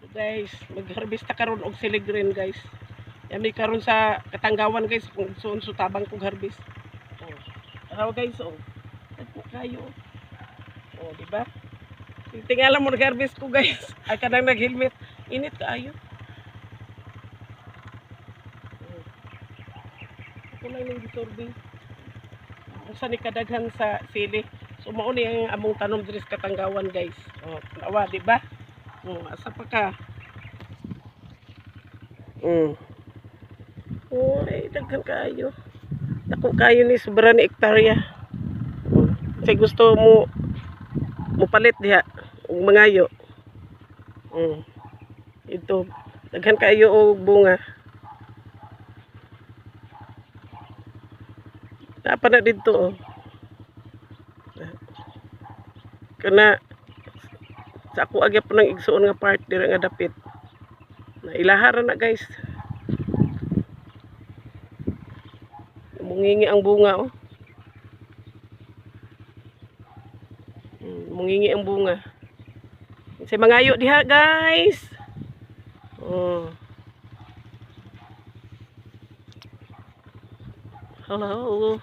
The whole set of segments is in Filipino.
Guys, mag-harvesta karon og siligrin guys. Yami karon sa Katanggawan guys kung suon tabang kog harvest. Oh. Araw guys oh. Dagko kayo. Oh, di ba? Tingala mo nag-harvest ko guys. Ay kanang nag-helmet. Init kaayo. Oh. Ako lang ning gisurvey. Usa ni kadaghan sa sili. So mao ni ang among tanom diri sa Katanggawan guys. Oh, awa di ba? Oh, asa pa ka? Oh, ay daghan kayo. Dako kayo ni sobra ni hektarya. Kasi gusto mo palit diha og mangayo. Ito daghan kayo og bunga. Napa na dito oh. Kana sa ako agya po ng igsuon nga part dira nga dapit. Na ilahara na guys. Mungingi ang bunga oh. Mungingi ang bunga. Say mangayo diha guys. Oh. Hello.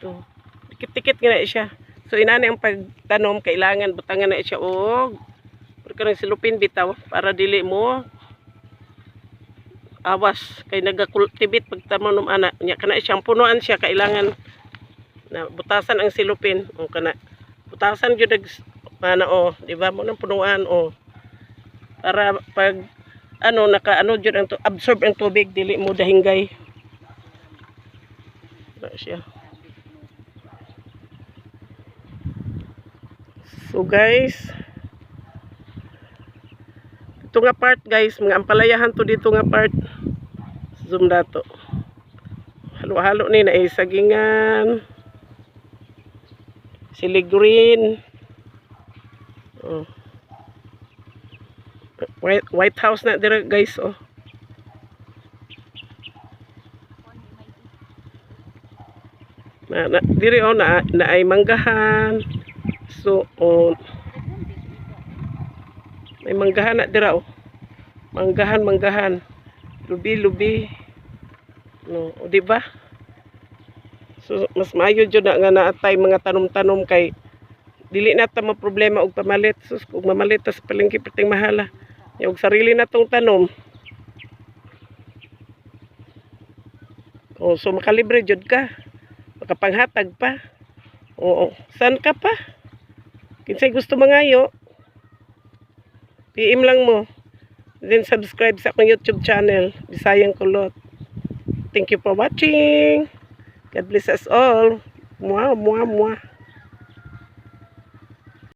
Ito. Tikit-tikit nga na siya. So inani ang pagtanom kailangan butangan na siya og pagka silupin bitaw para dili mo awas kay nagakultivate pagtanom ana nya kana siyang punuan siya kailangan na butasan ang silupin o kana butasan gyud ana o di ba mo nang punuan o para pag ano naka gyud ang absorb ang tubig dili mo dahinggay na siya. So guys, ito nga part guys, mga ampalayahan to dito nga part. Zoom dato. Halo-halo ni na sagingan. Siligrin. Oh. White House na dira guys oh. Diri oh na ay manggahan. So, oh, may manggahan na dira oh. Manggahan. Lubi. No, o di ba? So, mas maayo jud na nga naatay mga tanom-tanom kay dili na ta mo problema og pamalit. Sus, kung mamalit tas palengke perting mahala. Og sarili na tong tanom. Oh, so makalibre jud ka. Makapanghatag pa. Oo, san ka pa? Kinsay gusto mangayo, PM lang mo. Then subscribe sa akong YouTube channel, Bisayang Kulot. Thank you for watching. God bless us all. Mwah.